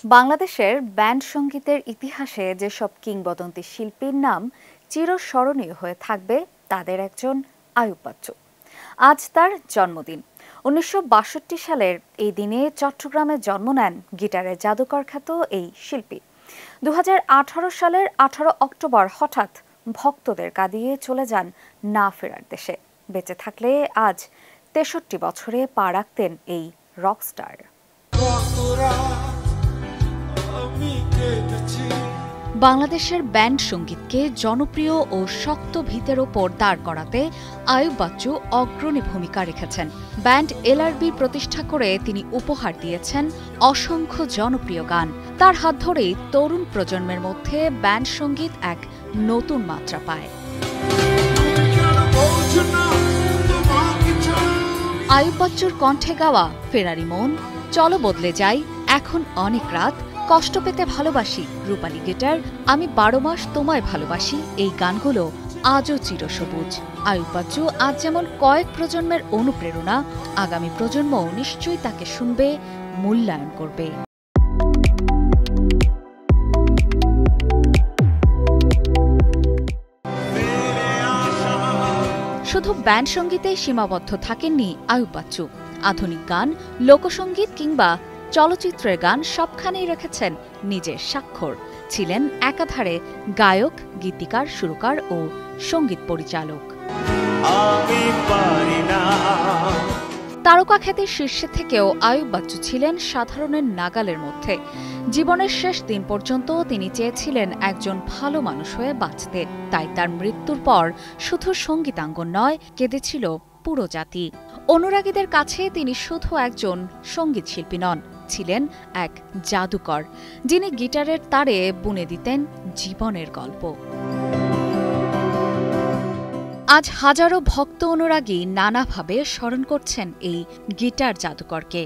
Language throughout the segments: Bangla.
বাংলাদেশের ব্যান্ড সংগীতের ইতিহাসে যেসব কিংবদন্তি শিল্পীর নাম চিরস্মরণীয় হয়ে থাকবে তাদের একজন আইয়ুব বাচ্চু। আজ তার জন্মদিন। ১৯৬২ সালের এই দিনে চট্টগ্রামে জন্ম নেন গিটারের জাদুকর খ্যাত এই শিল্পী। ২০১৮ সালের ১৮ অক্টোবর হঠাৎ ভক্তদের কাঁদিয়ে চলে যান না ফেরার দেশে। বেঁচে থাকলে আজ ৬৩ বছরে পা রাখতেন এই রকস্টার। বাংলাদেশের ব্যান্ড সংগীতকে জনপ্রিয় ও শক্ত ভিতের ওপর দাঁড় করাতে আইয়ুব বাচ্চু অগ্রণী ভূমিকা রেখেছেন। ব্যান্ড এলআরবি প্রতিষ্ঠা করে তিনি উপহার দিয়েছেন অসংখ্য জনপ্রিয় গান। তার হাত ধরেই তরুণ প্রজন্মের মধ্যে ব্যান্ড সংগীত এক নতুন মাত্রা পায়। আইয়ুব বাচ্চুর কণ্ঠে গাওয়া ফেরারি মন, চলো বদলে যাই, এখন অনেক রাত, কষ্ট পেতে ভালোবাসি, রূপালী গিটার, আমি ১২ মাস তোমায় ভালোবাসি, এই গানগুলো আজও চিরসবুজ। আইয়ুব বাচ্চু আজ যেমন কয়েক প্রজন্মের অনুপ্রেরণা, আগামী প্রজন্ম নিশ্চয়ই তাকে শুনবে, মূল্যায়ন করবে। শুধু ব্যান্ড সঙ্গীতেই সীমাবদ্ধ থাকেননি আইয়ুব বাচ্চু। আধুনিক গান, লোকসঙ্গীত কিংবা চলচ্চিত্রের গান সবখানেই রেখেছেন নিজের স্বাক্ষর। ছিলেন একাধারে গায়ক, গীতিকার, সুরকার ও সঙ্গীত পরিচালক। তারকা খ্যাতির শীর্ষে থেকেও আইয়ুব বাচ্চু ছিলেন সাধারণের নাগালের মধ্যে। জীবনের শেষ দিন পর্যন্ত তিনি চেয়েছিলেন একজন ভালো মানুষ হয়ে বাঁচতে। তাই তার মৃত্যুর পর শুধু সঙ্গীতাঙ্গন নয়, কেঁদেছিল পুরো জাতি। অনুরাগীদের কাছে তিনি শুধু একজন সঙ্গীত শিল্পী নন, ছিলেন এক জাদুকর, যিনি গিটারের তারে বুনে দিতেন জীবনের গল্প। আজ হাজারো ভক্ত অনুরাগী নানাভাবে স্মরণ করছেন এই গিটার জাদুকরকে।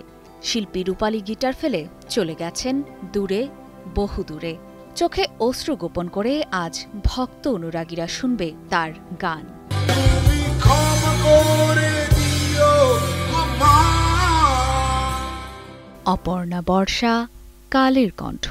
শিল্পী রূপালী গিটার ফেলে চলে গেছেন দূরে, বহু দূরে। চোখে অশ্রু গোপন করে আজ ভক্ত অনুরাগীরা শুনবে তার গান। অপর্ণা বর্ষা, কালের কণ্ঠ।